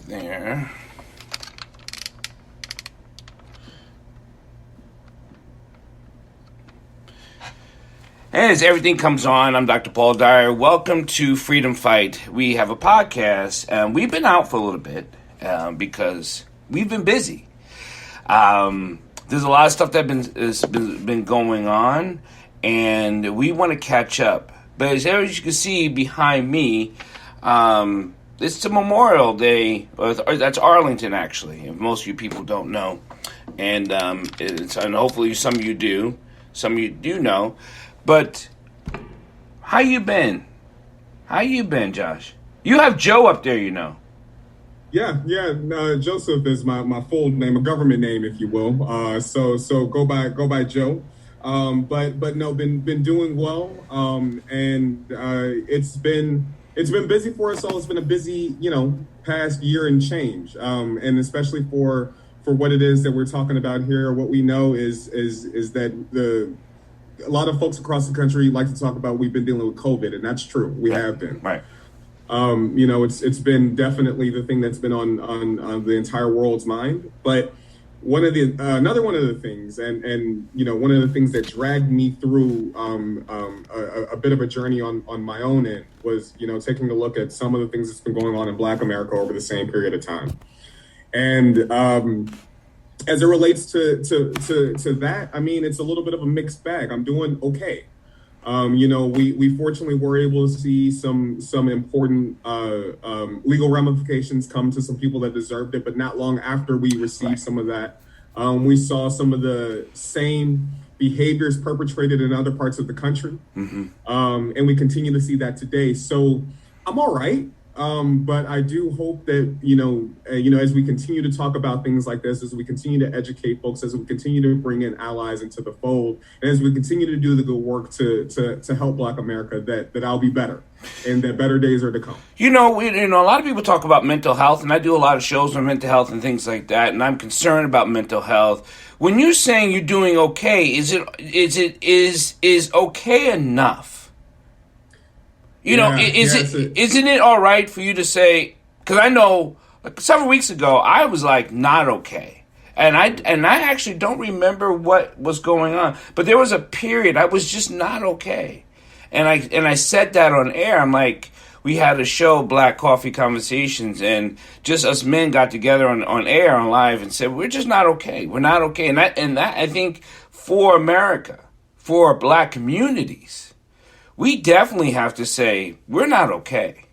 there. As everything comes on, I'm Dr. Paul Dyer. Welcome to Freedom Fight. We have a podcast. We've been out for a little bit because we've been busy. There's a lot of stuff that has been going on, and we want to catch up. But as you can see behind me, it's the Memorial Day, or that's Arlington, actually, if most of you people don't know. And hopefully some of you do. Some of you do know. But how you been? How you been, Josh? You have Joe up there, you know. Yeah. Joseph is my full name, a government name, if you will. So go by Joe. But no, been doing well. And it's been busy for us all. It's been a busy, past year and change. And especially for what it is that we're talking about here. What we know is that a lot of folks across the country like to talk about we've been dealing with COVID, and that's true. We have been. Right. It's been definitely the thing that's been on the entire world's mind. But another one of the things, and one of the things that dragged me through a bit of a journey on my own end was taking a look at some of the things that's been going on in Black America over the same period of time, and as it relates to that, I mean, it's a little bit of a mixed bag. I'm doing okay. We fortunately were able to see some important legal ramifications come to some people that deserved it, but not long after we received some of that, we saw some of the same behaviors perpetrated in other parts of the country, and we continue to see that today. So I'm all right. But I do hope that, as we continue to talk about things like this, as we continue to educate folks, as we continue to bring in allies into the fold, and as we continue to do the good work to help Black America, that I'll be better and that better days are to come. A lot of people talk about mental health, and I do a lot of shows on mental health and things like that, and I'm concerned about mental health. When you're saying you're doing okay, is okay enough? Isn't it all right for you to say, because I know several weeks ago, I was like, not okay. And I actually don't remember what was going on, but there was a period I was just not okay. And I said that on air. I'm like, we had a show, Black Coffee Conversations, and just us men got together on air, on live, and said, we're just not okay. We're not okay. And that I think for America, for Black communities, we definitely have to say, we're not okay.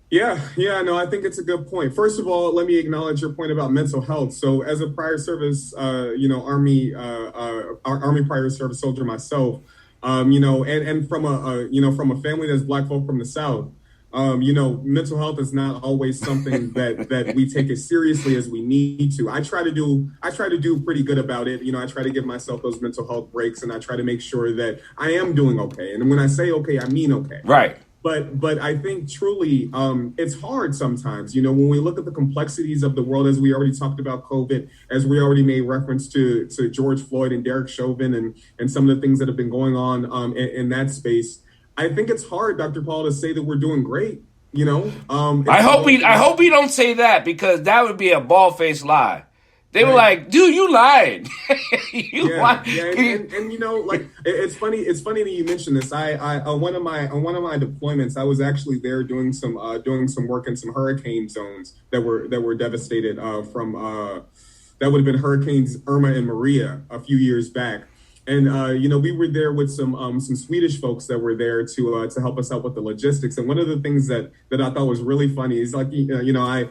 Yeah, no, I think it's a good point. First of all, let me acknowledge your point about mental health. So as a prior service, Army prior service soldier myself, and from a family that's Black folk from the South, mental health is not always something that we take as seriously as we need to. I try to do pretty good about it. I try to give myself those mental health breaks, and I try to make sure that I am doing okay. And when I say okay, I mean okay. Right. But I think truly it's hard sometimes, when we look at the complexities of the world, as we already talked about COVID, as we already made reference to George Floyd and Derek Chauvin and some of the things that have been going on in that space. I think it's hard, Dr. Paul, to say that we're doing great. I hope we don't say that, because that would be a bald-faced lie. They were like, "Dude, you lied." lied. And it's funny. It's funny that you mentioned this. I on one of my deployments, I was actually there doing some work in some hurricane zones that were devastated from that would have been Hurricanes Irma and Maria a few years back. And we were there with some Swedish folks that were there to help us out with the logistics. And one of the things that I thought was really funny is like the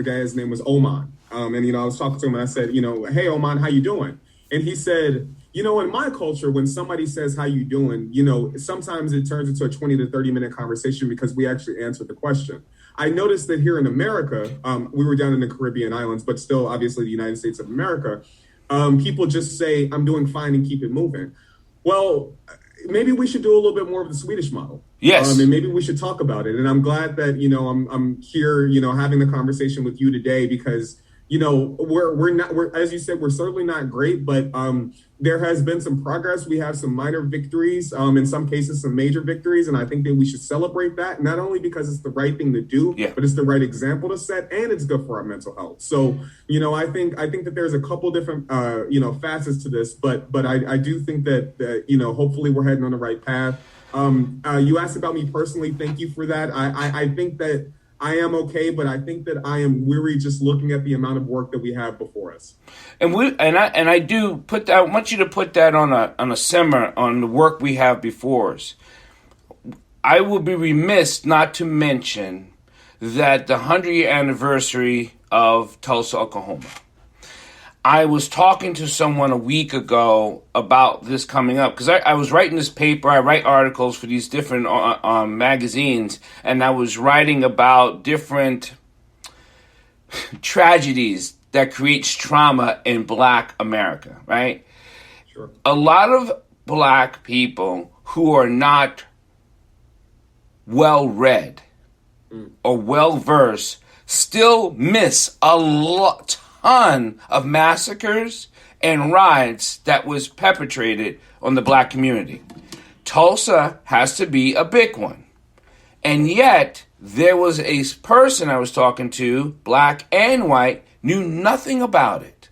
guy's name was Oman, and I was talking to him and I said, hey Oman, how you doing? And he said, in my culture, when somebody says how you doing, sometimes it turns into a 20 to 30 minute conversation because we actually answered the question. I noticed that here in America, we were down in the Caribbean islands, but still obviously the United States of America. People just say, I'm doing fine and keep it moving. Well, maybe we should do a little bit more of the Swedish model. Yes. And maybe we should talk about it. And I'm glad that, I'm here, having the conversation with you today because, we're as you said, we're certainly not great, but there has been some progress. We have some minor victories, in some cases, some major victories. And I think that we should celebrate that, not only because it's the right thing to do, Yeah. but it's the right example to set, and it's good for our mental health. So, I think that there's a couple different, facets to this, but I do think that, hopefully we're heading on the right path. You asked about me personally. Thank you for that. I think that I am okay, but I think that I am weary just looking at the amount of work that we have before us. I do put that. I want you to put that on a simmer on the work we have before us. I will be remiss not to mention that the 100-year anniversary of Tulsa, Oklahoma. I was talking to someone a week ago about this coming up because I was writing this paper. I write articles for these different magazines, and I was writing about different tragedies that creates trauma in Black America, right? Sure. A lot of Black people who are not well-read or well-versed still miss a ton of massacres and riots that was perpetrated on the Black community. Tulsa has to be a big one. And yet, there was a person I was talking to, Black and white, knew nothing about it.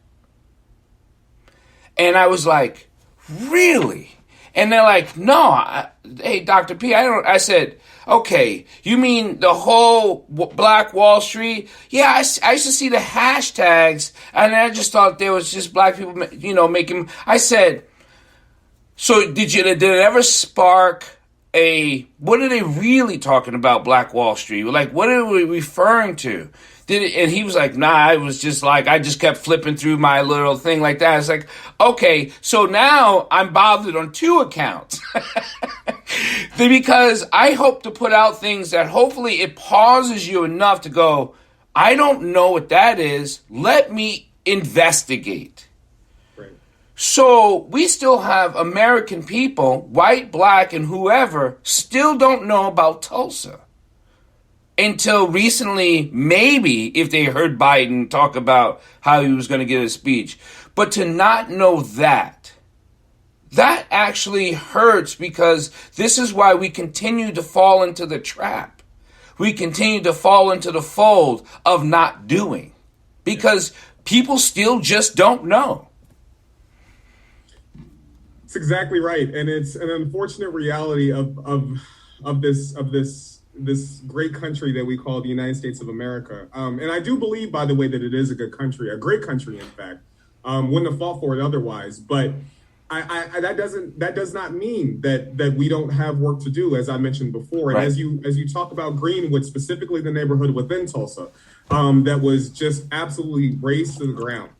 And I was like, really? And they're like, no, hey, Dr. P, I said, okay, you mean the whole Black Wall Street? Yeah, I used to see the hashtags, and I just thought there was just Black people, making. I said, so did it ever spark what are they really talking about, Black Wall Street? Like, what are we referring to? And he was like, nah, I was just like, I just kept flipping through my little thing like that. It's like, okay, so now I'm bothered on two accounts. Because I hope to put out things that hopefully it pauses you enough to go, I don't know what that is. Let me investigate. Right. So we still have American people, white, Black, and whoever, still don't know about Tulsa. Until recently, maybe if they heard Biden talk about how he was going to give a speech. But to not know that actually hurts, because this is why we continue to fall into the trap. We continue to fall into the fold of not doing, because people still just don't know. It's exactly right. And it's an unfortunate reality of this great country that we call the United States of America. And I do believe, by the way, that it is a good country, a great country, in fact. Wouldn't have fought for it otherwise. But that does not mean that we don't have work to do, as I mentioned before. And right. as you talk about Greenwood, specifically the neighborhood within Tulsa, that was just absolutely razed to the ground.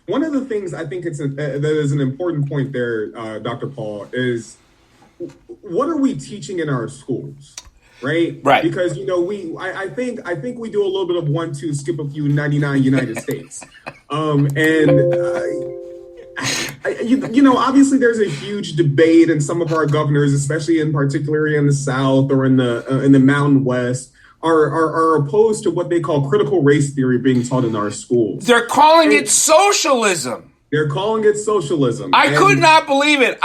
One of the things I think that is an important point there, Dr. Paul, is what are we teaching in our schools, right? Right. Because I think we do a little bit of 1, 2, skip a few, 99 United States, obviously there's a huge debate, and some of our governors, especially in particular in the South or in the Mountain West, are opposed to what they call critical race theory being taught in our schools. They're calling it socialism. They're calling it socialism. I could not believe it.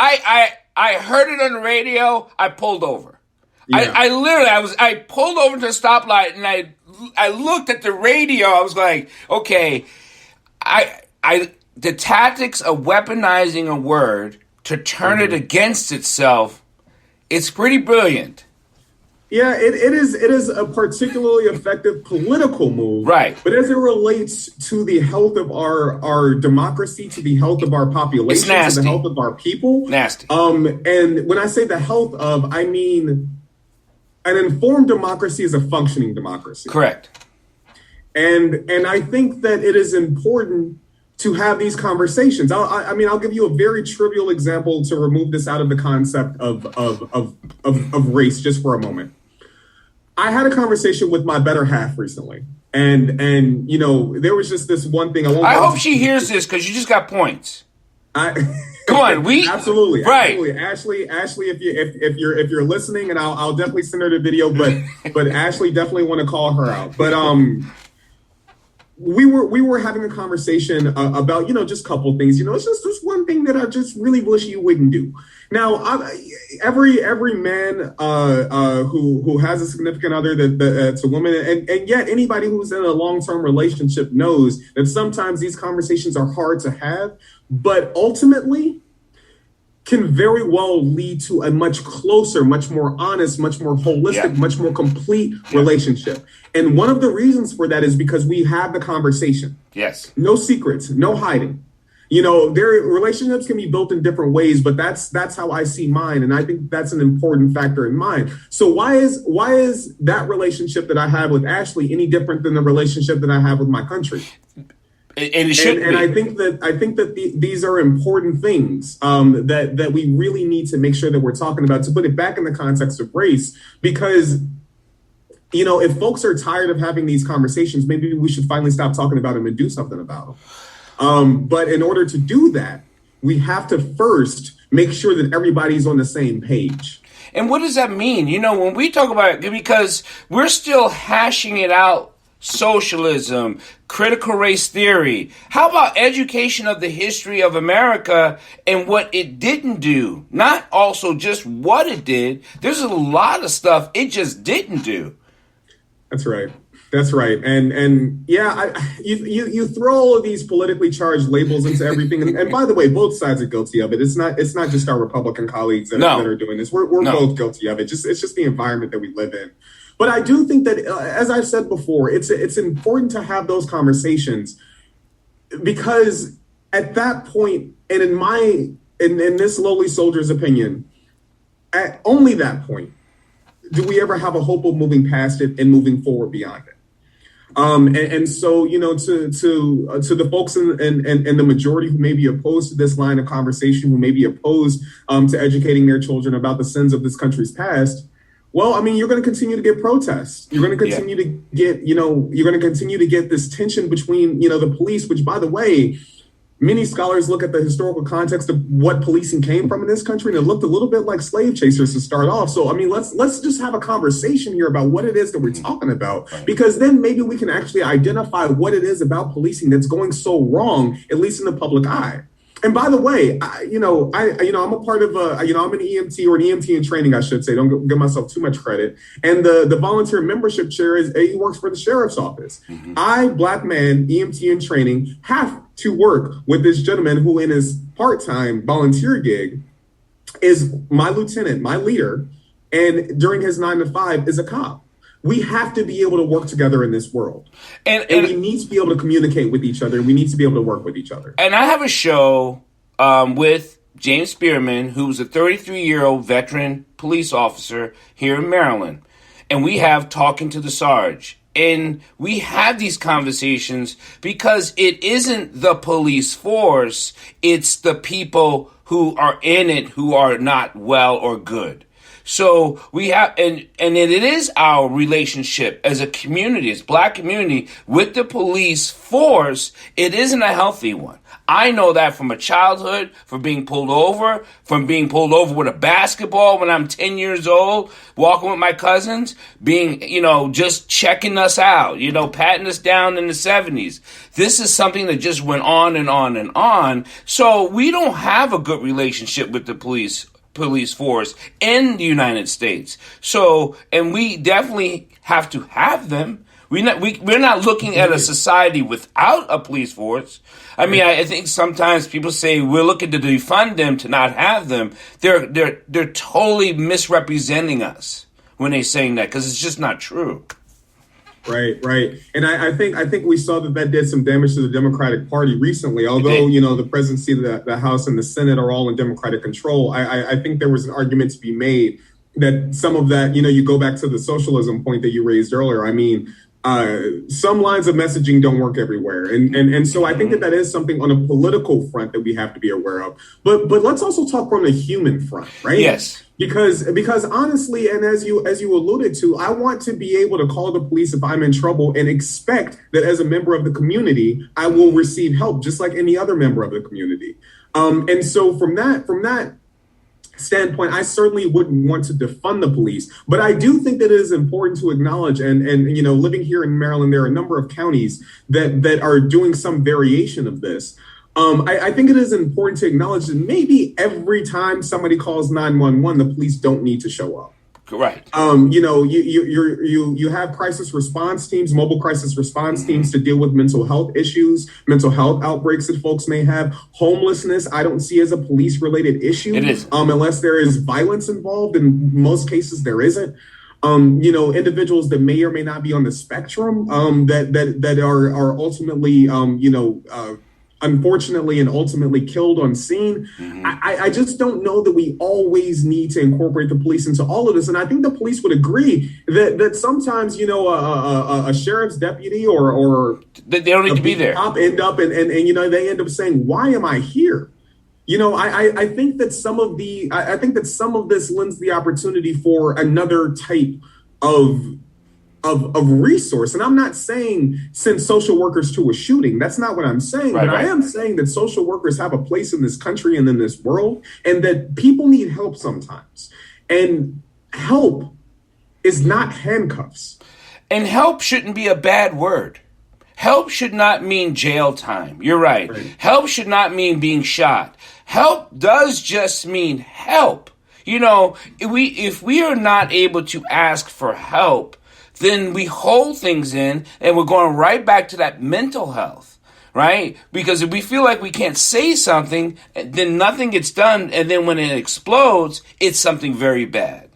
I heard it on the radio. I pulled over. Yeah. I pulled over to a stoplight, and I looked at the radio. I was like, okay, the tactics of weaponizing a word to turn it against itself, it's pretty brilliant. Yeah, it is a particularly effective political move. Right. But as it relates to the health of our democracy, to the health of our population, to the health of our people. Nasty. And when I say the health of, I mean an informed democracy is a functioning democracy. Correct. And I think that it is important to have these conversations. I'll give you a very trivial example to remove this out of the concept of race just for a moment. I had a conversation with my better half recently, and there was just this one thing. I hope she hears this, because you just got points. Come on, absolutely right. Ashley, if you're listening, and I'll definitely send her the video, but Ashley, definitely want to call her out. But we were having a conversation about just a couple things. It's just this one thing that I just really wish you wouldn't do. Now, every man who has a significant other that's a woman, and yet anybody who's in a long-term relationship knows that sometimes these conversations are hard to have, but ultimately can very well lead to a much closer, much more honest, much more holistic, much more complete relationship. And one of the reasons for that is because we have the conversation. Yes. No secrets, no hiding. Their relationships can be built in different ways, but that's how I see mine. And I think that's an important factor in mine. So why is that relationship that I have with Ashley any different than the relationship that I have with my country? And it should and I think that these are important things that we really need to make sure that we're talking about, to put it back in the context of race, because if folks are tired of having these conversations, maybe we should finally stop talking about them and do something about them. But in order to do that, we have to first make sure that everybody's on the same page. And what does that mean? When we talk about it, because we're still hashing it out. Socialism, critical race theory. How about education of the history of America and what it didn't do? Not also just what it did. There's a lot of stuff it just didn't do. That's right. And yeah, you throw all of these politically charged labels into everything. And by the way, both sides are guilty of it. It's not just our Republican colleagues that are doing this. We're both guilty of it. It's just the environment that we live in. But I do think that, as I've said before, it's important to have those conversations, because at that point, and in this lowly soldier's opinion, at only that point do we ever have a hope of moving past it and moving forward beyond it. And so, to the folks in the majority who may be opposed to this line of conversation, who may be opposed to educating their children about the sins of this country's past. Well, I mean, you're going to continue to get protests. You're going to continue to get, you're going to continue to get this tension between, the police, which, by the way, many scholars look at the historical context of what policing came from in this country, and it looked a little bit like slave chasers to start off. So, I mean, let's just have a conversation here about what it is that we're talking about, because then maybe we can actually identify what it is about policing that's going so wrong, at least in the public eye. And by the way, I'm a part of I'm an EMT, or an EMT in training, I should say. Don't give myself too much credit. And the volunteer membership chair he works for the sheriff's office. Mm-hmm. I, black man, EMT in training, have to work with this gentleman who, in his part-time volunteer gig, is my lieutenant, my leader, and during his 9 to 5 is a cop. We have to be able to work together in this world. And we need to be able to communicate with each other. We need to be able to work with each other. And I have a show with James Spearman, who's a 33-year-old veteran police officer here in Maryland. And we have Talking to the Sarge. And we have these conversations because it isn't the police force. It's the people who are in it who are not well or good. So we have, and it is our relationship as a community, as black community, with the police force. It isn't a healthy one. I know that from a childhood, from being pulled over with a basketball when I'm 10 years old, walking with my cousins, being, just checking us out, patting us down in the 70s. This is something that just went on and on and on. So we don't have a good relationship with the police force in the United States. So, and we definitely have to have them. We're not looking at a society without a police force. I mean, I think sometimes people say we're looking to defund them to not have them. They're totally misrepresenting us when they're saying that, because it's just not true. Right. And I think we saw that did some damage to the Democratic Party recently. Although, the presidency, the House and the Senate are all in Democratic control, I think there was an argument to be made that some of that, you go back to the socialism point that you raised earlier. I mean, some lines of messaging don't work everywhere. And so I think that is something on a political front that we have to be aware of. But let's also talk from the human front, right? Yes. Because honestly, and as you alluded to, I want to be able to call the police if I'm in trouble and expect that as a member of the community, I will receive help just like any other member of the community. And so from that standpoint, I certainly wouldn't want to defund the police, but I do think that it is important to acknowledge, and living here in Maryland, there are a number of counties that are doing some variation of this. I think it is important to acknowledge that maybe every time somebody calls 911, the police don't need to show up. Correct. You have crisis response teams, mobile crisis response teams to deal with mental health issues, mental health outbreaks that folks may have. Homelessness, I don't see as a police related issue. It is. Unless there is violence involved. In most cases, there isn't. Individuals that may or may not be on the spectrum, that are ultimately, unfortunately and ultimately killed on scene. I just don't know that we always need to incorporate the police into all of this. And I think the police would agree that sometimes, a sheriff's deputy or they don't need to be there. End up and they end up saying, why am I here? I think that some of this lends the opportunity for another type of resource. And I'm not saying send social workers to a shooting. That's not what I'm saying. Right. I am saying that social workers have a place in this country and in this world, and that people need help sometimes. And help is not handcuffs. And help shouldn't be a bad word. Help should not mean jail time. You're right. Help should not mean being shot. Help does just mean help. If we are not able to ask for help, then we hold things in, and we're going right back to that mental health, right? Because if we feel like we can't say something, then nothing gets done, and then when it explodes, it's something very bad.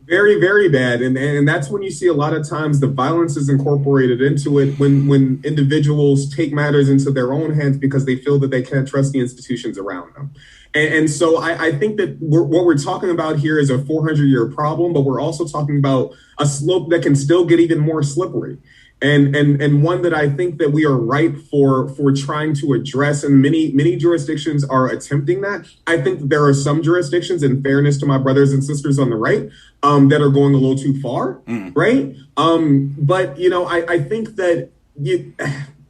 Very, very bad. And that's when you see a lot of times the violence is incorporated into it when individuals take matters into their own hands because they feel that they can't trust the institutions around them. And so I think that what we're talking about here is a 400-year problem, but we're also talking about a slope that can still get even more slippery. And one that I think that we are ripe for trying to address, and many jurisdictions are attempting that. I think that there are some jurisdictions, in fairness to my brothers and sisters on the right, that are going a little too far, right? But I think that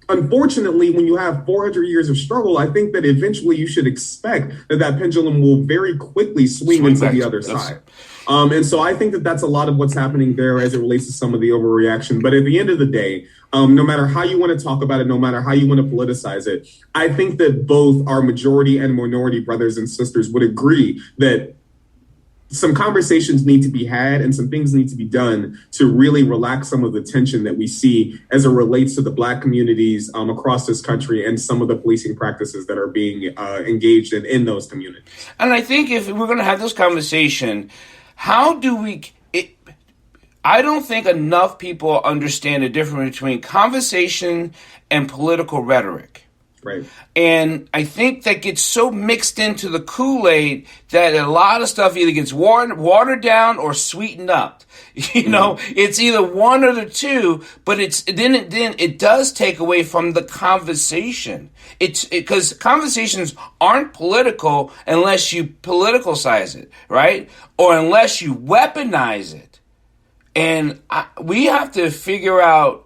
unfortunately, when you have 400 years of struggle, I think that eventually you should expect that pendulum will very quickly swing into the other side. And so I think that that's a lot of what's happening there as it relates to some of the overreaction. But at the end of the day, no matter how you want to talk about it, no matter how you want to politicize it, I think that both our majority and minority brothers and sisters would agree that some conversations need to be had and some things need to be done to really relax some of the tension that we see as it relates to the Black communities across this country and some of the policing practices that are being engaged in those communities. And I think if we're going to have this conversation, how do we... I don't think enough people understand the difference between conversation and political rhetoric. Right. And I think that gets so mixed into the Kool-Aid that a lot of stuff either gets watered down or sweetened up. It's either one or the two, but then it does take away from the conversation. It's because conversations aren't political unless you politicalize it, right? Or unless you weaponize it. And we have to figure out.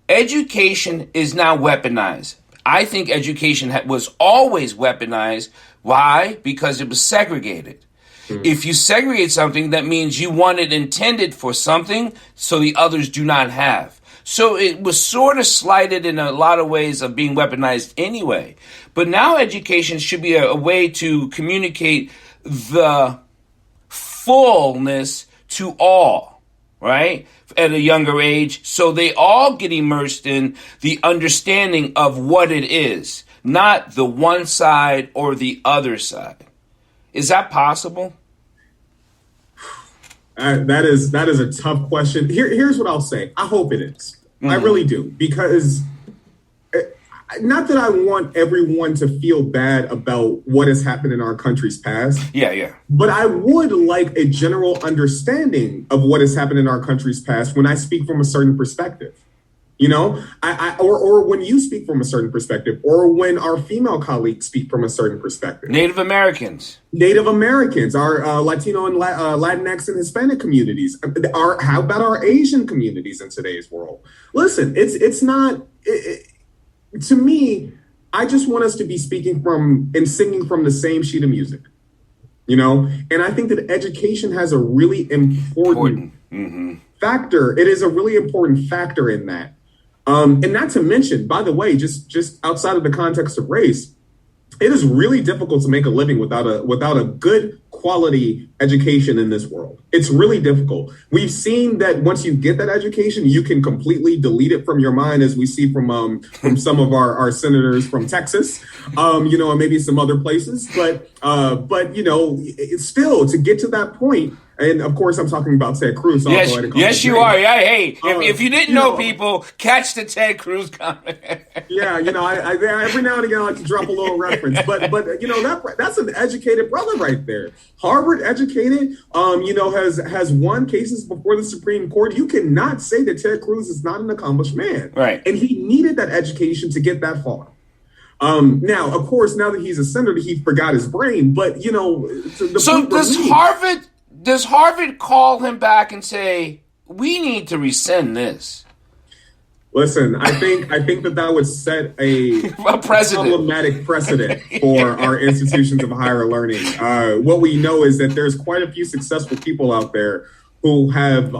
Education is now weaponized. I think education was always weaponized. Why? Because it was segregated. If you segregate something, that means you want it intended for something so the others do not have. So it was sort of slighted in a lot of ways of being weaponized anyway. But now education should be a way to communicate the fullness to all, right? At a younger age, so they all get immersed in the understanding of what it is, not the one side or the other side. Is that possible? That is a tough question. Here's what I'll say. I hope it is. I really do, because not that I want everyone to feel bad about what has happened in our country's past. Yeah. But I would like a general understanding of what has happened in our country's past when I speak from a certain perspective. Or when you speak from a certain perspective, or when our female colleagues speak from a certain perspective. Native Americans, our Latino and Latinx and Hispanic communities. How about our Asian communities in today's world? Listen, it's not... to me, I just want us to be speaking from and singing from the same sheet of music, you know? And I think that education has a really important factor. It is a really important factor in that. And not to mention, by the way, just outside of the context of race, it is really difficult to make a living without a good quality education in this world. It's really difficult. We've seen that once you get that education, you can completely delete it from your mind, as we see from some of our senators from Texas, and maybe some other places. But it's still to get to that point. And of course, I'm talking about Ted Cruz. Yes, you are. Yeah, hey, if you didn't know, people, catch the Ted Cruz comment. Yeah, I every now and again I like to drop a little reference, but that's an educated brother right there. Harvard educated, has won cases before the Supreme Court. You cannot say that Ted Cruz is not an accomplished man, right? And he needed that education to get that far. Now, of course, now that he's a senator, he forgot his brain. But Does Harvard call him back and say, we need to rescind this? Listen, I think that would set a problematic precedent for our institutions of higher learning. What we know is that there's quite a few successful people out there who have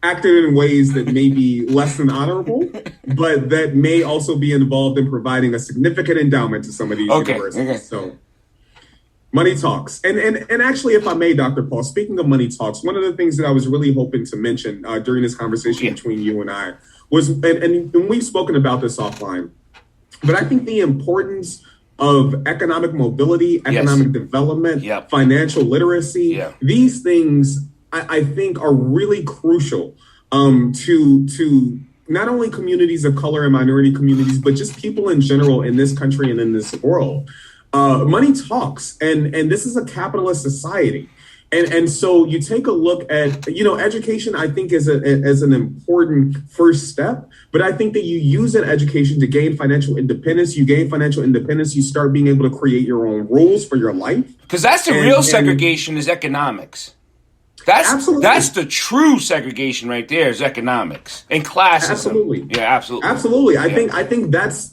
acted in ways that may be less than honorable, but that may also be involved in providing a significant endowment to some of these universities. Okay. So money talks. And actually, if I may, Dr. Paul, speaking of money talks, one of the things that I was really hoping to mention during this conversation between you and I was, and we've spoken about this offline, but I think the importance of economic mobility, economic development, financial literacy, these things I think are really crucial to not only communities of color and minority communities, but just people in general in this country and in this world. Money talks, and this is a capitalist society. And so you take a look at, education, I think is an important first step, but I think that you use that education to gain financial independence. You gain financial independence, you start being able to create your own rules for your life. Because that's the real segregation is economics. That's the true segregation right there is economics and classism. Absolutely. Yeah, absolutely. Absolutely. I think that's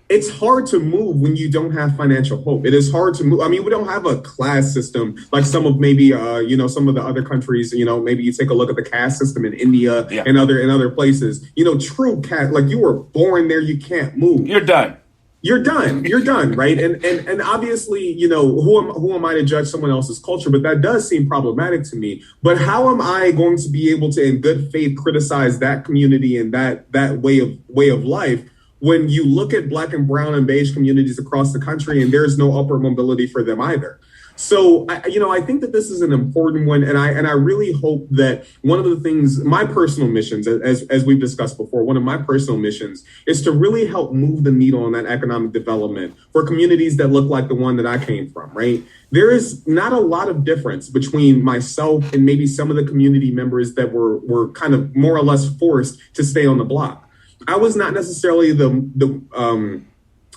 it's hard to move when you don't have financial hope. It is hard to move. I mean, we don't have a class system like some of maybe some of the other countries. Maybe you take a look at the caste system in India and other places. True caste, like you were born there, you can't move. You're done. You're done, right? And obviously, who am I to judge someone else's culture? But that does seem problematic to me. But how am I going to be able to, in good faith, criticize that community and that way of life when you look at Black and brown and beige communities across the country and there's no upward mobility for them either? So, I think that this is an important one. And I really hope that one of the things, my personal missions, as we've discussed before, one of my personal missions is to really help move the needle on that economic development for communities that look like the one that I came from, right? There is not a lot of difference between myself and maybe some of the community members that were kind of more or less forced to stay on the block. I was not necessarily the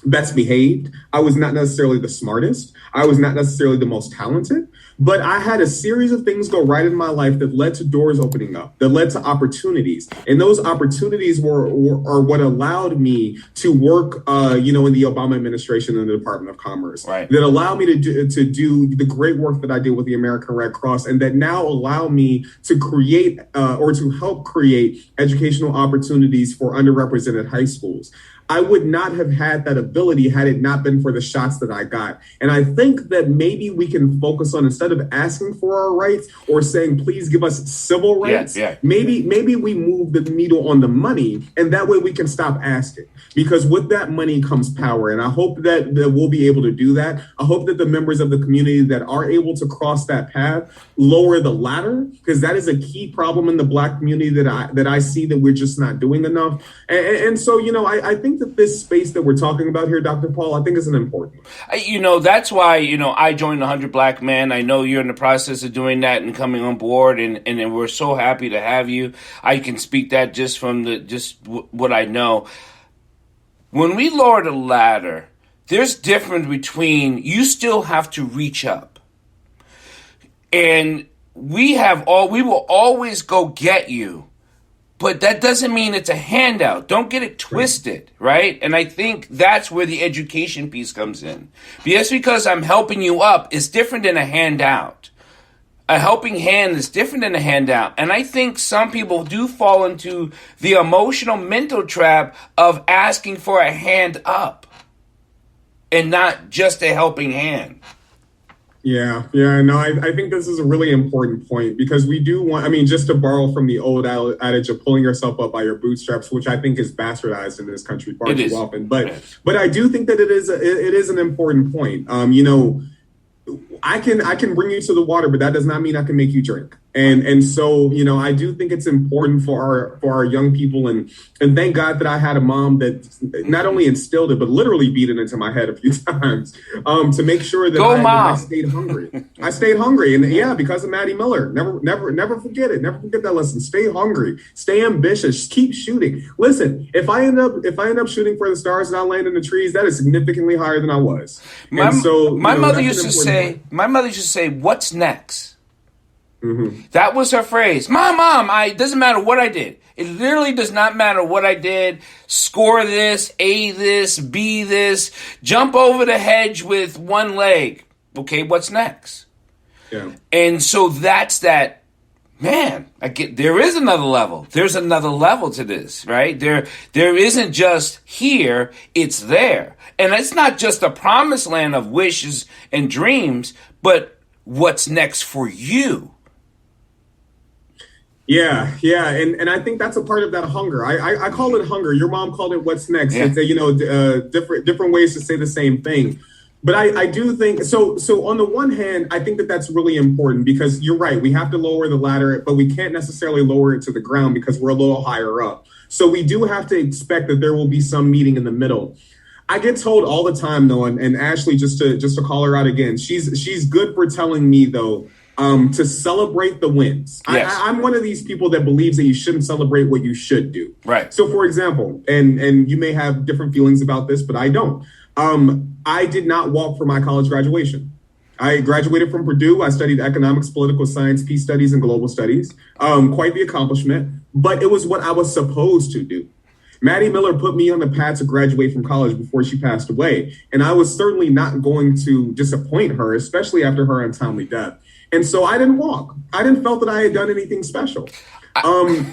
best behaved. I was not necessarily the smartest. I was not necessarily the most talented, but I had a series of things go right in my life that led to doors opening up, that led to opportunities. And those opportunities are what allowed me to work, in the Obama administration and the Department of Commerce, right, that allowed me to do the great work that I did with the American Red Cross, and that now allow me to create or to help create educational opportunities for underrepresented high schools. I would not have had that ability had it not been for the shots that I got. And I think that maybe we can focus on, instead of asking for our rights or saying, please give us civil rights, maybe we move the needle on the money, and that way we can stop asking. Because with that money comes power. And I hope that we'll be able to do that. I hope that the members of the community that are able to cross that path lower the ladder, because that is a key problem in the Black community that I see that we're just not doing enough. And so, I think that this space that we're talking about here, Dr. Paul, I think is an important one. That's why, I joined 100 Black Men. I know you're in the process of doing that and coming on board, and we're so happy to have you. I can speak that just from what I know. When we lower the ladder, there's difference between you still have to reach up. And we will always go get you But that doesn't mean it's a handout. Don't get it twisted, right? And I think that's where the education piece comes in. Just because I'm helping you up is different than a handout. A helping hand is different than a handout. And I think some people do fall into the emotional mental trap of asking for a hand up and not just a helping hand. Yeah, no, I think this is a really important point because we do want, I mean, just to borrow from the old adage of pulling yourself up by your bootstraps, which I think is bastardized in this country far too often. But I do think that it is an important point. I can bring you to the water, but that does not mean I can make you drink. And so, I do think it's important for our young people. And thank God that I had a mom that not only instilled it, but literally beat it into my head a few times to make sure that I stayed hungry. I stayed hungry. And because of Maddie Miller, never forget it. Never forget that lesson. Stay hungry, stay ambitious, keep shooting. Listen, if I end up shooting for the stars and I land in the trees, that is significantly higher than I was. My mother used to say, what's next? Mm-hmm. That was her phrase. Mom, it doesn't matter what I did. It literally does not matter what I did. Score this, A this, B this, jump over the hedge with one leg. Okay, what's next? Yeah. And so that's that. Man, there is another level. There's another level to this, right? There isn't just here, it's there. And it's not just a promised land of wishes and dreams, but what's next for you? Yeah. And I think that's a part of that hunger. I call it hunger. Your mom called it what's next. Yeah. It's, different ways to say the same thing. But I do think so on the one hand, I think that that's really important because you're right. We have to lower the ladder, but we can't necessarily lower it to the ground because we're a little higher up. So we do have to expect that there will be some meeting in the middle. I get told all the time, though, and Ashley, just to call her out again, she's good for telling me, though, to celebrate the wins. Yes. I'm one of these people that believes that you shouldn't celebrate what you should do. Right. So, for example, and you may have different feelings about this, but I don't. I did not walk for my college graduation. I graduated from Purdue. I studied economics, political science, peace studies, and global studies. Quite the accomplishment, but it was what I was supposed to do. Maddie Miller put me on the path to graduate from college before she passed away. And I was certainly not going to disappoint her, especially after her untimely death. And so I didn't walk. I didn't felt that I had done anything special.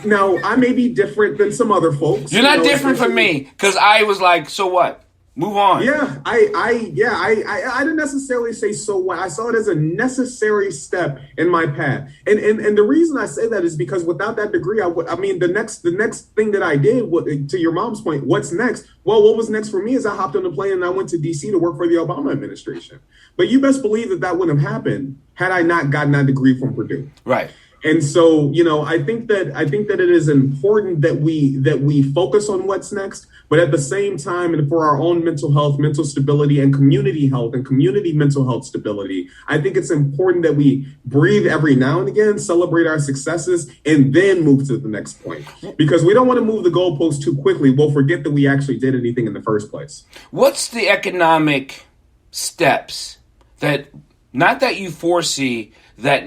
Now, I may be different than some other folks. You're not different from me because I was like, so what? Move on. Yeah, I didn't necessarily say so what. I saw it as a necessary step in my path. And the reason I say that is because without that degree, the next thing that I did, to your mom's point, what's next? Well, what was next for me is I hopped on the plane and I went to D.C. to work for the Obama administration. But you best believe that wouldn't have happened had I not gotten that degree from Purdue. Right. And so, I think that it is important that we focus on what's next, but at the same time, and for our own mental health, mental stability, and community health and community mental health stability, I think it's important that we breathe every now and again, celebrate our successes, and then move to the next point. Because we don't want to move the goalpost too quickly. We'll forget that we actually did anything in the first place. What's the economic steps that, not that you foresee, that...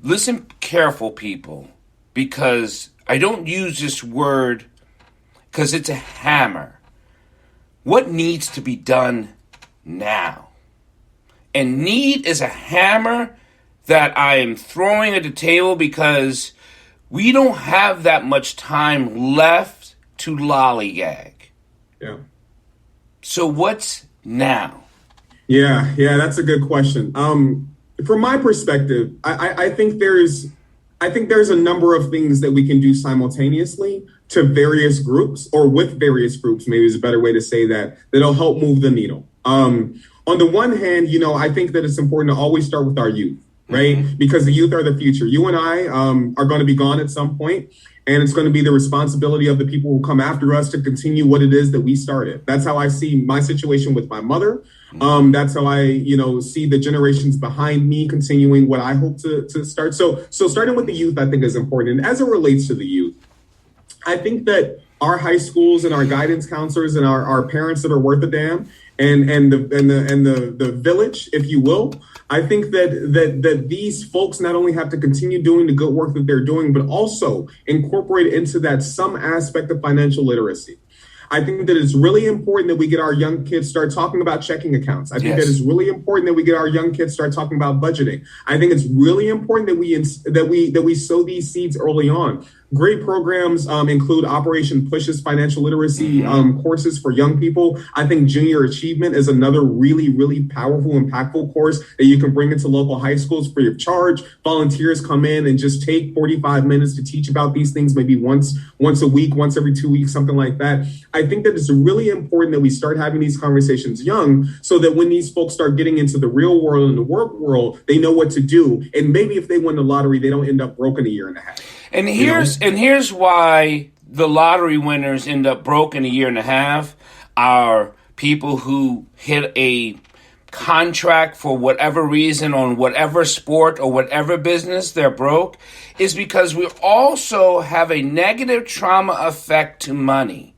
Listen careful, people, because I don't use this word because it's a hammer. What needs to be done now? And need is a hammer that I am throwing at the table because we don't have that much time left to lollygag. Yeah. So what's now? Yeah, that's a good question. From my perspective, I think there's a number of things that we can do simultaneously to various groups or with various groups, maybe is a better way to say that'll help move the needle. On the one hand, I think that it's important to always start with our youth, right? Mm-hmm. Because the youth are the future. You and I are going to be gone at some point, and it's going to be the responsibility of the people who come after us to continue what it is that we started. That's how I see my situation with my mother. That's how I, see the generations behind me continuing what I hope to start. So starting with the youth, I think is important. And as it relates to the youth, I think that our high schools and our guidance counselors and our parents that are worth a damn, and the village, if you will. I think that these folks not only have to continue doing the good work that they're doing, but also incorporate into that some aspect of financial literacy. I think that it's really important that we get our young kids start talking about checking accounts. I think that it's really important that we get our young kids start talking about budgeting. I think it's really important that we sow these seeds early on. Great programs include Operation Push's financial literacy courses for young people. I think Junior Achievement is another really, really powerful, impactful course that you can bring into local high schools free of charge. Volunteers come in and just take 45 minutes to teach about these things, maybe once a week, once every 2 weeks, something like that. I think that it's really important that we start having these conversations young so that when these folks start getting into the real world and the work world, they know what to do. And maybe if they win the lottery, they don't end up broke in a year and a half. And here's why the lottery winners end up broke in a year and a half are people who hit a contract for whatever reason on whatever sport or whatever business they're broke is because we also have a negative trauma effect to money.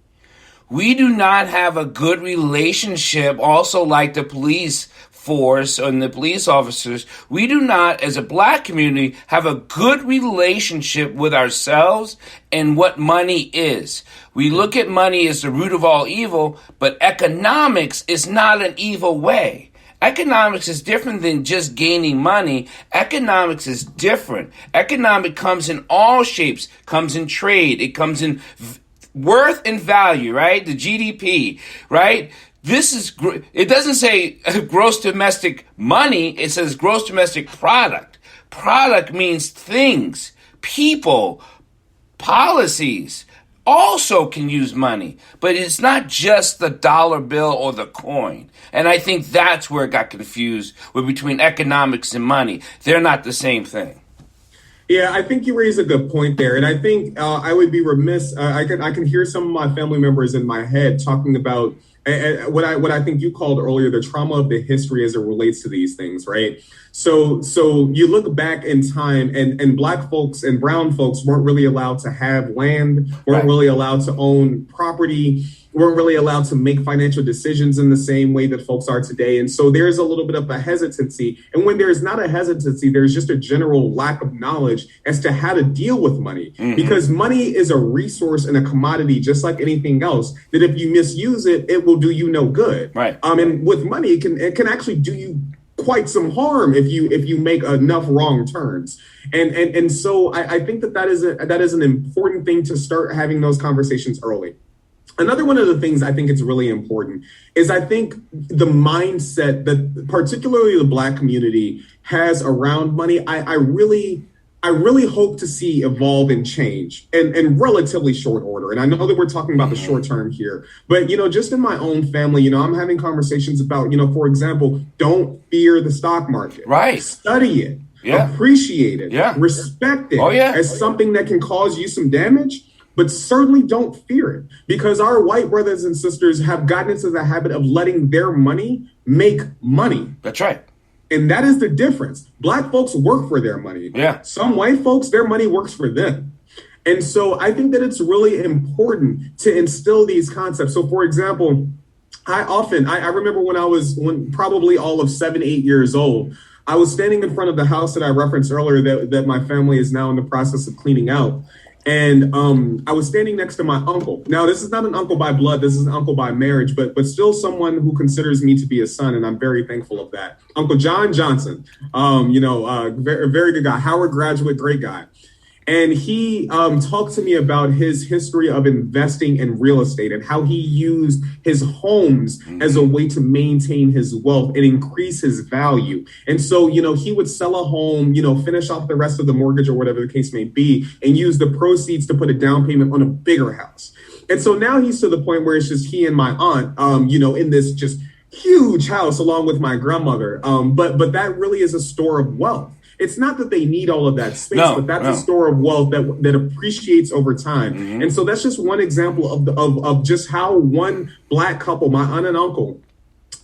We do not have a good relationship, also like the police force and the police officers. We do not, as a black community, have a good relationship with ourselves and what money is. We look at money as the root of all evil, but economics is not an evil way. Economics is different than just gaining money. Economics is different. Economic comes in all shapes, comes in trade, it comes in worth and value, right? The GDP, right? It doesn't say gross domestic money, it says gross domestic product. Product means things, people, policies also can use money, but it's not just the dollar bill or the coin. And I think that's where it got confused between economics and money. They're not the same thing. Yeah, I think you raise a good point there. And I think I would be remiss. I can hear some of my family members in my head talking about what I think you called earlier the trauma of the history as it relates to these things, right? So you look back in time and black folks and brown folks weren't really allowed to have land, weren't really allowed to own property, weren't really allowed to make financial decisions in the same way that folks are today. And so there's a little bit of a hesitancy. And when there's not a hesitancy, there's just a general lack of knowledge as to how to deal with money. Because money is a resource and a commodity, just like anything else, that if you misuse it, it will do you no good. Right. And with money, it can actually do you quite some harm if you make enough wrong turns. And so I think that is an important thing to start having those conversations early. Another one of the things I think it's really important is I think the mindset that particularly the black community has around money, I really hope to see evolve and change in relatively short order. And I know that we're talking about the short term here, but, just in my own family, I'm having conversations about, for example, don't fear the stock market. Right. Study it. Yeah. Appreciate it. Yeah. Respect it as something that can cause you some damage. But certainly don't fear it, because our white brothers and sisters have gotten into the habit of letting their money make money. That's right. And that is the difference. Black folks work for their money. Yeah. Some white folks, their money works for them. And so I think that it's really important to instill these concepts. So, for example, I remember when probably all of 7, 8 years old, I was standing in front of the house that I referenced earlier that my family is now in the process of cleaning out. And I was standing next to my uncle. Now, this is not an uncle by blood. This is an uncle by marriage, but still someone who considers me to be a son. And I'm very thankful of that. Uncle John Johnson, very, very good guy, Howard graduate, great guy. And he talked to me about his history of investing in real estate and how he used his homes as a way to maintain his wealth and increase his value. And so, he would sell a home, finish off the rest of the mortgage or whatever the case may be, and use the proceeds to put a down payment on a bigger house. And so now he's to the point where it's just he and my aunt, in this just huge house along with my grandmother. But that really is a store of wealth. It's not that they need all of that space, but that's a store of wealth that appreciates over time. And so that's just one example of just how one black couple, my aunt and uncle,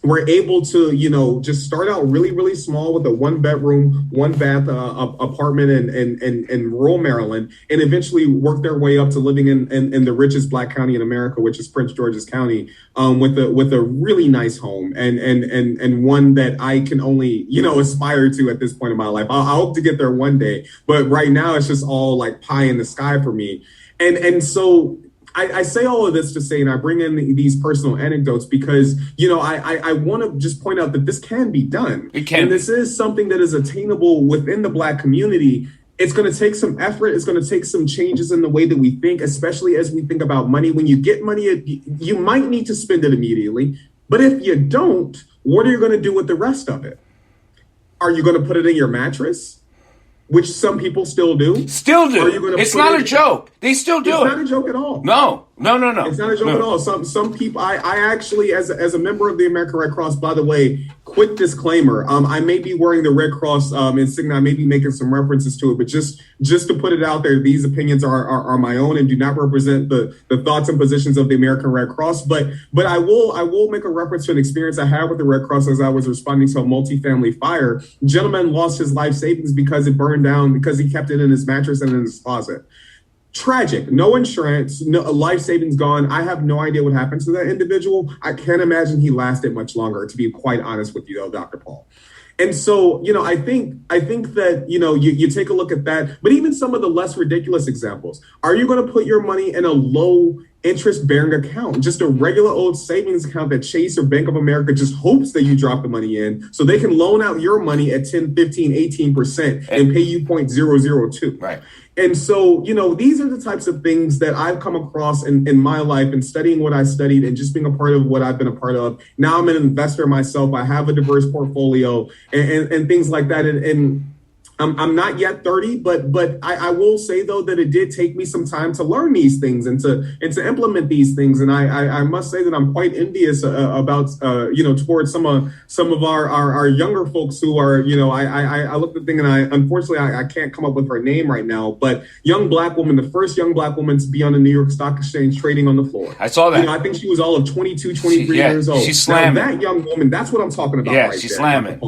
we're able to, just start out really, really small with a 1 bedroom, 1 bath apartment in rural Maryland, and eventually work their way up to living in the richest Black county in America, which is Prince George's County, with a really nice home and one that I can only, aspire to at this point in my life. I hope to get there one day, but right now it's just all like pie in the sky for me. And so I say all of this to say, and I bring in these personal anecdotes because, I want to just point out that this can be done. It can. And this is something that is attainable within the Black community. It's going to take some effort. It's going to take some changes in the way that we think, especially as we think about money. When you get money, you might need to spend it immediately. But if you don't, what are you going to do with the rest of it? Are you going to put it in your mattress? Which some people still do. Still do. It's not a joke. They still do it. It's not a joke at all. No. It's not a joke at all. Some people, I actually, as a member of the American Red Cross, by the way, quick disclaimer, I may be wearing the Red Cross insignia. I may be making some references to it, but just to put it out there, these opinions are my own and do not represent the thoughts and positions of the American Red Cross. But I will make a reference to an experience I had with the Red Cross as I was responding to a multifamily fire. A gentleman lost his life savings because it burned down because he kept it in his mattress and in his closet. Tragic. No insurance, no life savings gone. I have no idea what happened to that individual. I can't imagine he lasted much longer, to be quite honest with you, though, Dr. Paul. And so, I think that, you take a look at that, but even some of the less ridiculous examples. Are you going to put your money in a low interest bearing account, just a regular old savings account that Chase or Bank of America just hopes that you drop the money in so they can loan out your money at 10, 15, 18% and pay you 0.002? Right. And so, these are the types of things that I've come across in my life and studying what I studied and just being a part of what I've been a part of. Now I'm an investor myself. I have a diverse portfolio and things like that. And I'm not yet 30, but I will say, though, that it did take me some time to learn these things and to implement these things. And I must say that I'm quite envious about, towards some of our younger folks who are, I looked at the thing and unfortunately, I can't come up with her name right now, but young Black woman, the first young Black woman to be on the New York Stock Exchange trading on the floor. I saw that. I think she was all of 22, 23 years old. She's slamming. Now, that young woman, that's what I'm talking about. Yeah, she's slamming.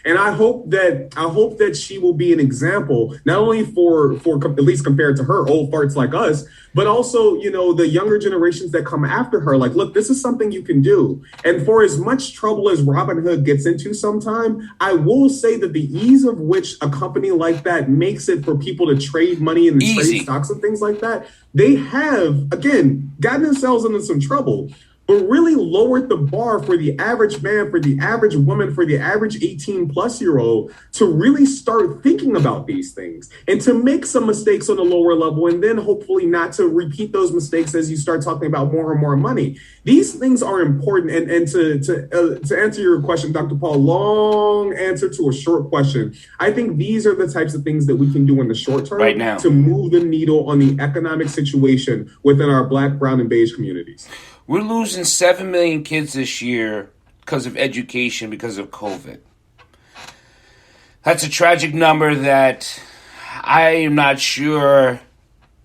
And I hope that she will be an example, not only for at least compared to her old farts like us, but also, the younger generations that come after her. Like, look, this is something you can do. And for as much trouble as Robinhood gets into sometime, I will say that the ease of which a company like that makes it for people to trade money and trade stocks and things like that, they have, again, gotten themselves into some trouble, but really lowered the bar for the average man, for the average woman, for the average 18-plus-year-old to really start thinking about these things and to make some mistakes on a lower level and then hopefully not to repeat those mistakes as you start talking about more and more money. These things are important. And to answer your question, Dr. Paul, long answer to a short question, I think these are the types of things that we can do in the short term right now to move the needle on the economic situation within our Black, brown, and beige communities. We're losing 7 million kids this year because of education, because of COVID. That's a tragic number that I am not sure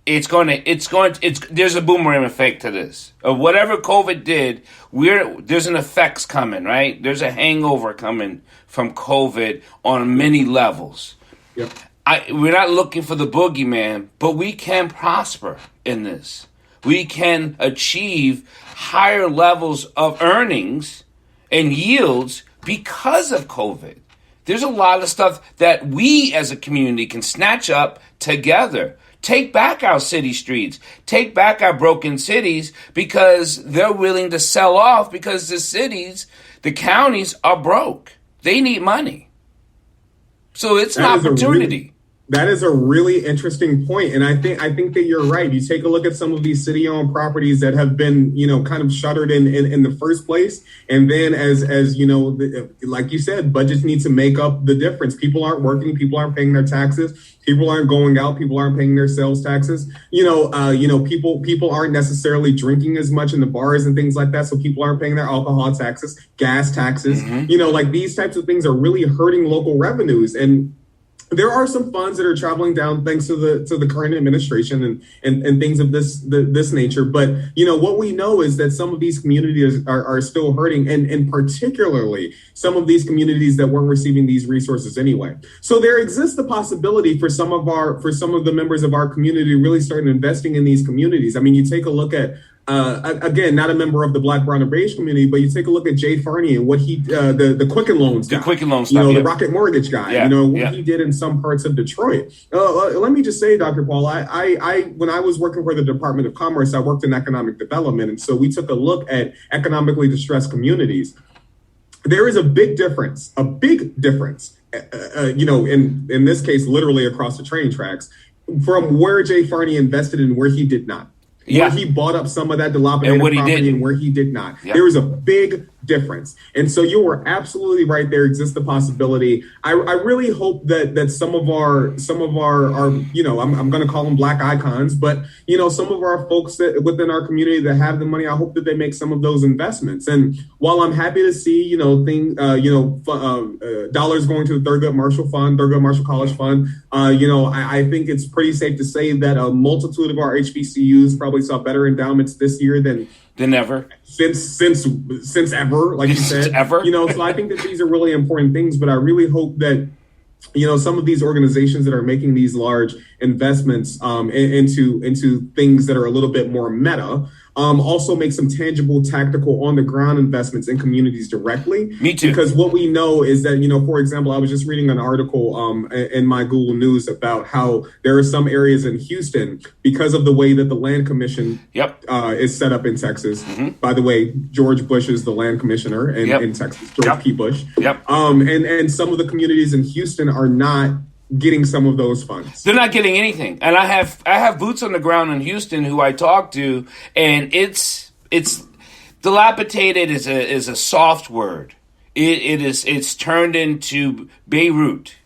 there's a boomerang effect to this. Of whatever COVID did, there's an effects coming, right? There's a hangover coming from COVID on many levels. Yep. We're not looking for the boogeyman, but we can prosper in this. We can achieve higher levels of earnings and yields because of COVID. There's a lot of stuff that we as a community can snatch up together. Take back our city streets. Take back our broken cities because they're willing to sell off because the counties are broke. They need money. So it's an opportunity. That is a really interesting point. And I think that you're right. You take a look at some of these city-owned properties that have been, kind of shuttered in the first place. And then as like you said, budgets need to make up the difference. People aren't working. People aren't paying their taxes. People aren't going out. People aren't paying their sales taxes. People aren't necessarily drinking as much in the bars and things like that. So people aren't paying their alcohol taxes, gas taxes. Mm-hmm. Like these types of things are really hurting local revenues. And there are some funds that are traveling down thanks to the current administration and things of this nature. But what we know is that some of these communities are still hurting, and particularly some of these communities that weren't receiving these resources anyway. So there exists the possibility for some of the members of our community really starting investing in these communities. I mean, you take a look at again, not a member of the Black, Brown, and Beige community, but you take a look at Jay Farney and what he, the Quicken Loans guy, the Rocket Mortgage guy, what he did in some parts of Detroit. Let me just say, Dr. Paul, I when I was working for the Department of Commerce, I worked in economic development. And so we took a look at economically distressed communities. There is a big difference, in this case, literally across the train tracks, from where Jay Farney invested and where he did not. Where he bought up some of that dilapidated property and where he did not. There is a big difference. And so you were absolutely right. There exists the possibility. I really hope that some of our I'm going to call them Black icons, but some of our folks that within our community that have the money, I hope that they make some of those investments. And while I'm happy to see dollars going to the Thurgood Marshall College Fund, I think it's pretty safe to say that a multitude of our HBCUs probably saw better endowments this year than ever, since ever, like you said, ever. So I think that these are really important things, but I really hope that some of these organizations that are making these large investments into things that are a little bit more meta also make some tangible, tactical, on the ground investments in communities directly. Me too. Because what we know is that, for example, I was just reading an article in my Google News about how there are some areas in Houston, because of the way that the Land Commission is set up in Texas. Mm-hmm. By the way, George Bush is the land commissioner in Texas, George P. Bush. And some of the communities in Houston are not getting some of those funds. They're not getting anything. And I have boots on the ground in Houston who I talk to, and it's dilapidated is a soft word. It's turned into Beirut.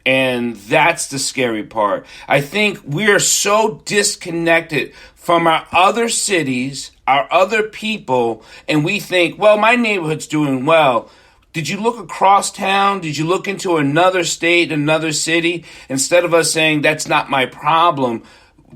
And that's the scary part. I think we're so disconnected from our other cities, our other people, and we think, well, my neighborhood's doing well. Did you look across town? Did you look into another state, another city? Instead of us saying that's not my problem,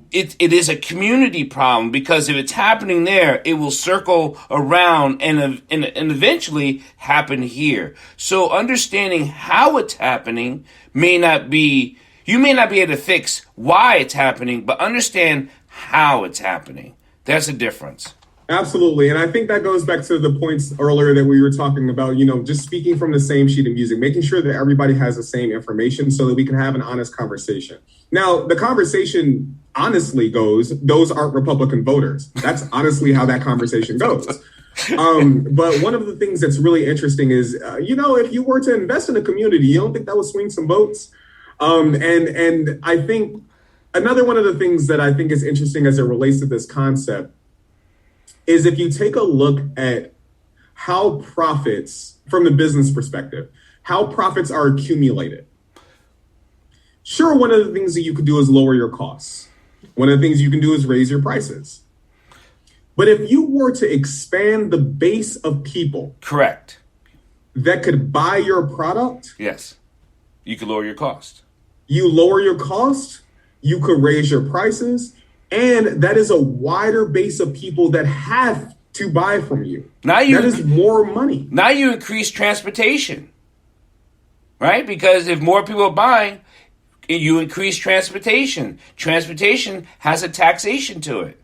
it is a community problem, because if it's happening there, it will circle around and eventually happen here. So understanding how it's happening you may not be able to fix why it's happening, but understand how it's happening. There's a difference. Absolutely. And I think that goes back to the points earlier that we were talking about, just speaking from the same sheet of music, making sure that everybody has the same information so that we can have an honest conversation. Now, the conversation honestly goes, those aren't Republican voters. That's honestly how that conversation goes. But one of the things that's really interesting is, if you were to invest in a community, you don't think that would swing some votes? And I think another one of the things that I think is interesting as it relates to this concept is if you take a look at how profits, from the business perspective, how profits are accumulated. Sure, one of the things that you could do is lower your costs. One of the things you can do is raise your prices. But if you were to expand the base of people, correct, that could buy your product, yes, you could lower your cost. You lower your cost, you could raise your prices. And that is a wider base of people that have to buy from you. That is more money. Now you increase transportation, right? Because if more people are buying, you increase transportation. Transportation has a taxation to it.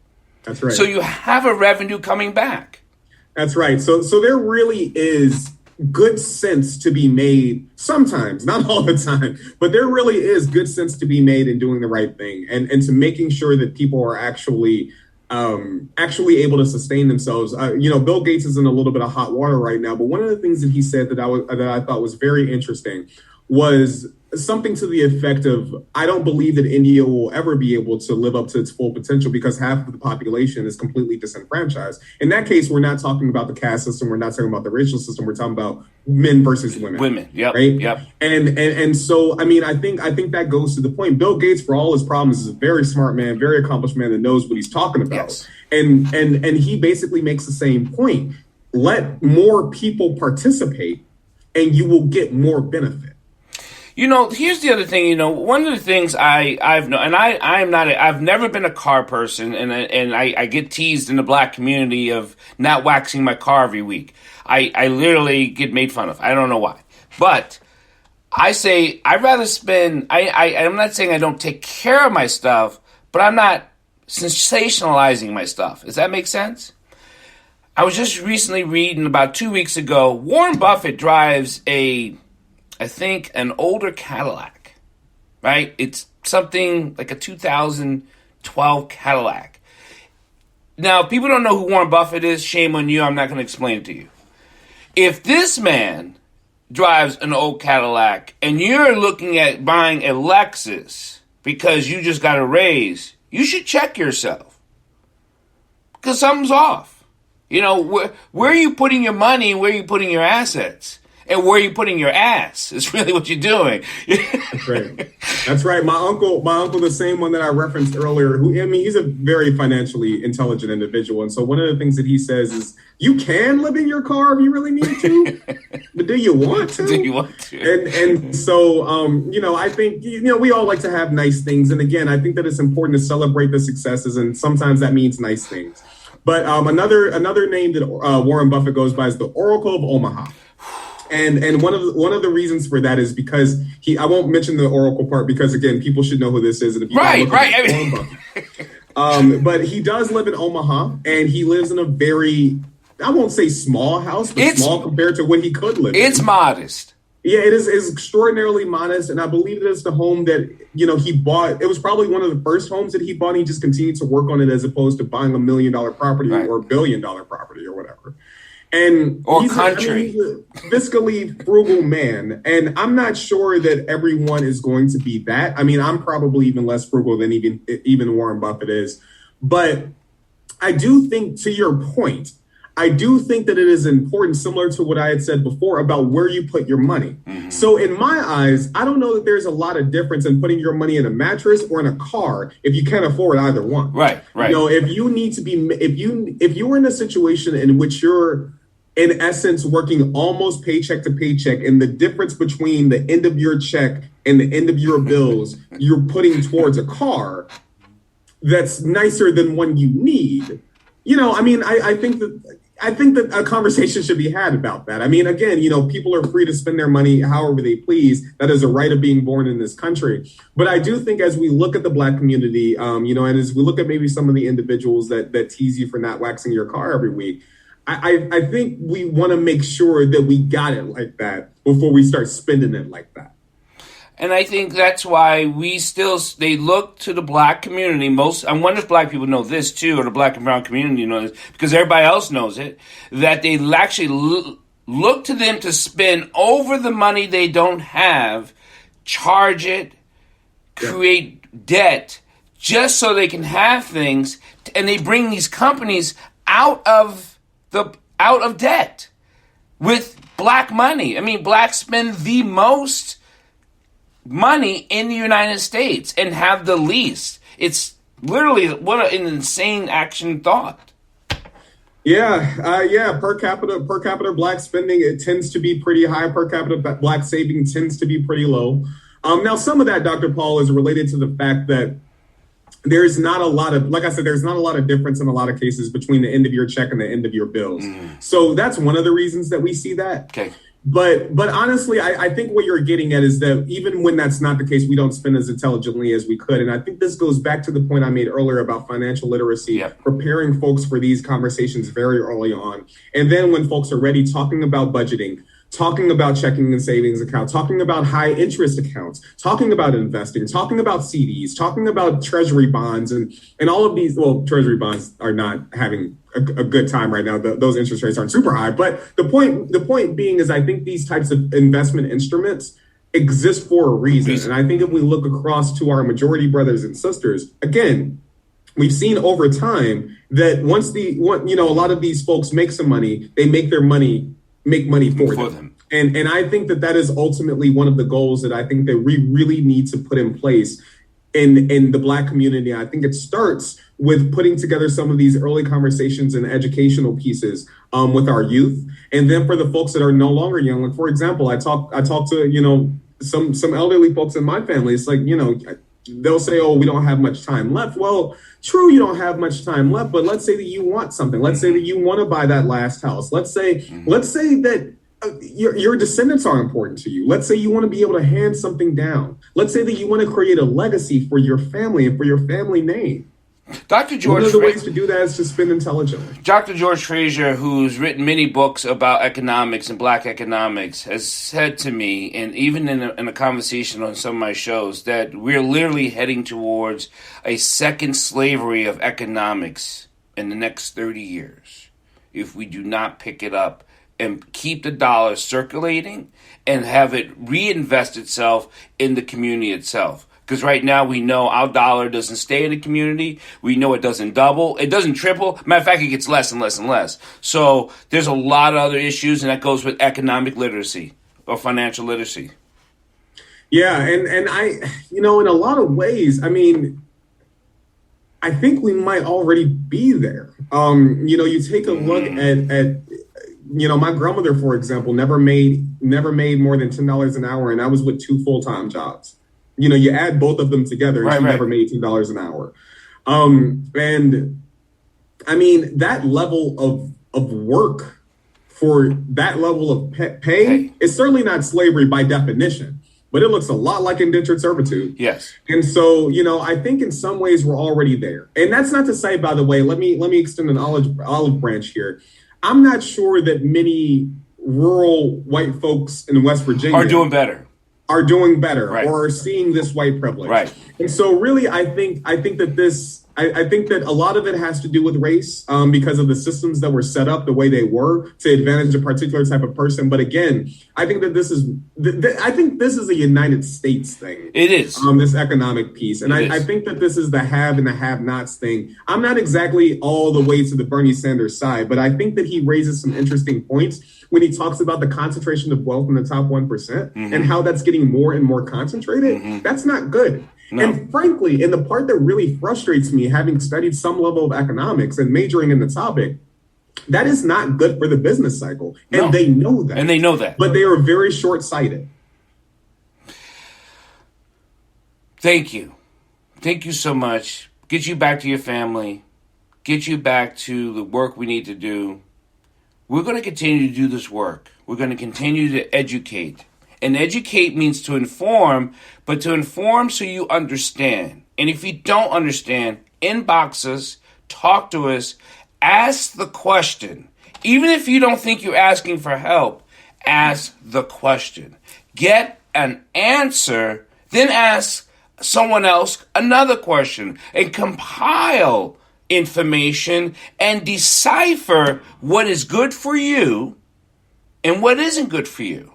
That's right. So you have a revenue coming back. That's right. So there really is good sense to be made sometimes, not all the time, but there really is good sense to be made in doing the right thing and to making sure that people are actually able to sustain themselves. Bill Gates is in a little bit of hot water right now, but one of the things that he said that I thought was very interesting was something to the effect of, I don't believe that India will ever be able to live up to its full potential because half of the population is completely disenfranchised. In that case, we're not talking about the caste system. We're not talking about the racial system. We're talking about men versus women. Women, yep, right? Yep. And so, I mean, I think that goes to the point. Bill Gates, for all his problems, is a very smart man, very accomplished man that knows what he's talking about. Yes. And he basically makes the same point. Let more people participate and you will get more benefit. Here's the other thing. One of the things I've known, and I've never been a car person, and I get teased in the black community of not waxing my car every week. I literally get made fun of. I don't know why, but I say I'd rather spend. I'm not saying I don't take care of my stuff, but I'm not sensationalizing my stuff. Does that make sense? I was just recently reading about 2 weeks ago. Warren Buffett drives I think an older Cadillac, right? It's something like a 2012 Cadillac. Now, if people don't know who Warren Buffett is, shame on you. I'm not going to explain it to you. If this man drives an old Cadillac and you're looking at buying a Lexus because you just got a raise, you should check yourself because something's off. Where are you putting your money and where are you putting your assets? And where are you putting your ass is really what you're doing. That's right. My uncle, the same one that I referenced earlier, he's a very financially intelligent individual. And so one of the things that he says is, you can live in your car if you really need to, but do you want to? Do you want to? And so, I think, we all like to have nice things. And again, I think that it's important to celebrate the successes. And sometimes that means nice things. But another name that Warren Buffett goes by is the Oracle of Omaha. And one of the reasons for that is because I won't mention the Oracle part because again, people should know who this is. And if you but he does live in Omaha and he lives in a very, I won't say small house, but it's small compared to what he could live in. It's modest. Yeah, it is extraordinarily modest. And I believe it is the home that, he bought. It was probably one of the first homes that he bought. And he just continued to work on it as opposed to buying $1 million property or $1 billion property or whatever. And he's a fiscally frugal man. And I'm not sure that everyone is going to be that. I'm probably even less frugal than even Warren Buffett is. But I do think, to your point, I do think that it is important, similar to what I had said before, about where you put your money. Mm-hmm. So in my eyes, I don't know that there's a lot of difference in putting your money in a mattress or in a car if you can't afford either one. Right. If you need to be, if you're in a situation in which you're, in essence, working almost paycheck to paycheck, and the difference between the end of your check and the end of your bills, you're putting towards a car that's nicer than one you need. I think that a conversation should be had about that. Again, people are free to spend their money however they please. That is a right of being born in this country. But I do think as we look at the Black community, and as we look at maybe some of the individuals that tease you for not waxing your car every week, I think we want to make sure that we got it like that before we start spending it like that. And I think that's why they look to the Black community. I wonder if Black people know this too, or the Black and brown community knows this, because everybody else knows it, that they actually look to them to spend over the money they don't have, charge it, create debt, just so they can have things. And they bring these companies out of debt with Black money. Blacks spend the most money in the United States and have the least. It's literally what an insane action thought. Per capita Black spending, it tends to be pretty high. Per capita Black saving tends to be pretty low. Now some of that, Dr. Paul, is related to the fact that there's not a lot of, like I said, there's not a lot of difference in a lot of cases between the end of your check and the end of your bills. So that's one of the reasons that we see that. Okay. But honestly, I think what you're getting at is that even when that's not the case, we don't spend as intelligently as we could. And I think this goes back to the point I made earlier about financial literacy, preparing folks for these conversations very early on. And then when folks are ready, talking about budgeting, talking about checking and savings accounts, talking about high interest accounts, talking about investing, talking about CDs, talking about treasury bonds and all of these. Well, treasury bonds are not having a good time right now. Those interest rates aren't super high. But the point being is I think these types of investment instruments exist for a reason. And I think if we look across to our majority brothers and sisters, again, we've seen over time that once a lot of these folks make some money, they make money for them. And I think that is ultimately one of the goals that I think that we really need to put in place in the Black community. I think it starts with putting together some of these early conversations and educational pieces with our youth. And then for the folks that are no longer young, like for example, I talk to, some elderly folks in my family, it's like, they'll say, oh, we don't have much time left. Well, true, you don't have much time left, but let's say that you want something. Let's say that you want to buy that last house. Let's say that your descendants are important to you. Let's say you want to be able to hand something down. Let's say that you want to create a legacy for your family and for your family name. Dr. George, one of the ways to do that is to spend intelligently. Dr. George Fraser, who's written many books about economics and black economics, has said to me, and even in a conversation on some of my shows, that we're literally heading towards a second slavery of economics in the next 30 years if we do not pick it up and keep the dollar circulating and have it reinvest itself in the community itself. Because right now we know our dollar doesn't stay in the community. We know it doesn't double. It doesn't triple. Matter of fact, it gets less and less and less. So there's a lot of other issues, and that goes with economic literacy or financial literacy. Yeah, and I, in a lot of ways, I mean, I think we might already be there. You take a look at my grandmother, for example, never made more than $10 an hour, and I was with 2 full-time jobs. You add both of them together, and she never made $10 an hour. And I mean, that level of work for that level of pay is certainly not slavery by definition, but it looks a lot like indentured servitude. Yes. And so, I think in some ways we're already there. And that's not to say, by the way, let me extend an olive branch here. I'm not sure that many rural white folks in West Virginia are doing better. Right. Or are seeing this white privilege. Right. And so really, I think that a lot of it has to do with race, because of the systems that were set up the way they were to advantage a particular type of person. But again, I think that this is a United States thing. It is. This economic piece. And I think that this is the have and the have-nots thing. I'm not exactly all the way to the Bernie Sanders side, but I think that he raises some interesting points when he talks about the concentration of wealth in the top 1% and how that's getting more and more concentrated. That's not good. No. And frankly, and the part that really frustrates me, having studied some level of economics and majoring in the topic, that is not good for the business cycle. And they know that. But they are very short-sighted. Thank you. Thank you so much. Get you back to your family. Get you back to the work we need to do. We're going to continue to do this work. We're going to continue to educate. And educate means to inform, but to inform so you understand. And if you don't understand, inbox us, talk to us, ask the question. Even if you don't think you're asking for help, ask the question. Get an answer, then ask someone else another question and compile information and decipher what is good for you and what isn't good for you.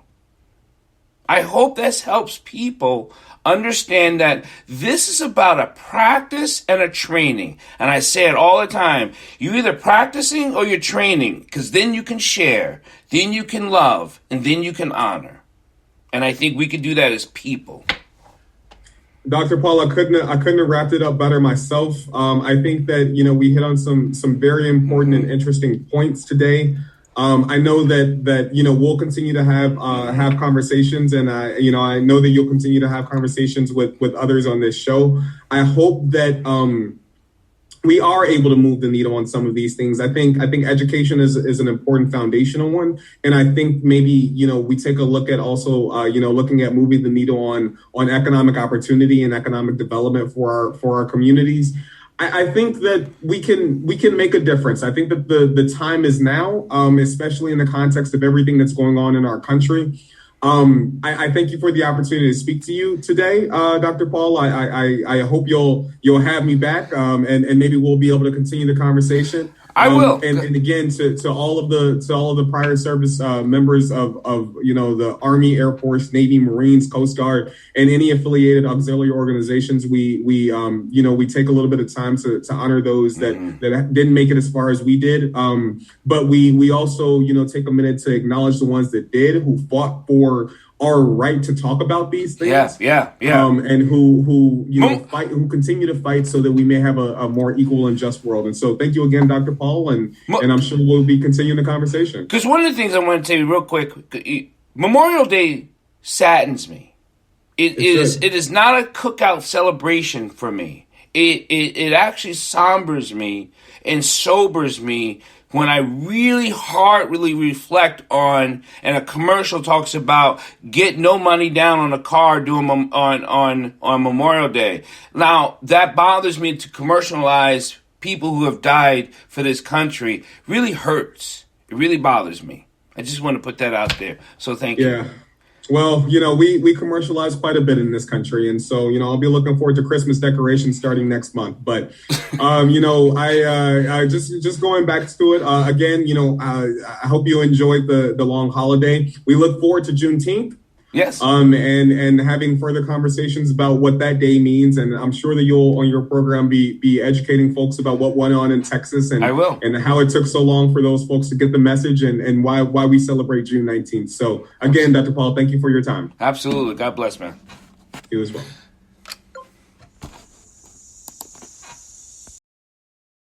I hope this helps people understand that this is about a practice and a training. And I say it all the time. You're either practicing or you're training, because then you can share, then you can love, and then you can honor. And I think we can do that as people. Dr. Paul, I couldn't have wrapped it up better myself. I think that, we hit on some very important and interesting points today. I know that we'll continue to have conversations, and I know that you'll continue to have conversations with others on this show. I hope that we are able to move the needle on some of these things. I think education is an important foundational one, and I think maybe we take a look at also looking at moving the needle on economic opportunity and economic development for our communities. I think that we can make a difference. I think that the time is now, especially in the context of everything that's going on in our country. I thank you for the opportunity to speak to you today, Dr. Paul. I hope you'll have me back, and maybe we'll be able to continue the conversation. I will. And again, to all of the prior service members of the Army, Air Force, Navy, Marines, Coast Guard, and any affiliated auxiliary organizations, we take a little bit of time to honor those that didn't make it as far as we did. But we also take a minute to acknowledge the ones that did, who fought for our right to talk about these things. Yeah. And who fight, who continue to fight so that we may have a more equal and just world. And so thank you again, Dr. Paul, and I'm sure we'll be continuing the conversation. Because one of the things I want to tell you real quick, Memorial Day saddens me. It is not a cookout celebration for me. It actually sombers me and sobers me when I really heartily reflect on, and a commercial talks about get no money down on a car doing on Memorial Day. Now that bothers me to commercialize people who have died for this country. Really hurts. It really bothers me. I just want to put that out there. So thank you. Yeah. Well, we commercialize quite a bit in this country. And so, I'll be looking forward to Christmas decorations starting next month. But, I just going back to it again, I hope you enjoyed the long holiday. We look forward to Juneteenth. Yes. And having further conversations about what that day means. And I'm sure that you'll on your program be educating folks about what went on in Texas and I will. And how it took so long for those folks to get the message and why we celebrate June 19th. So again, Dr. Paul, thank you for your time. Absolutely. God bless, man. You as well.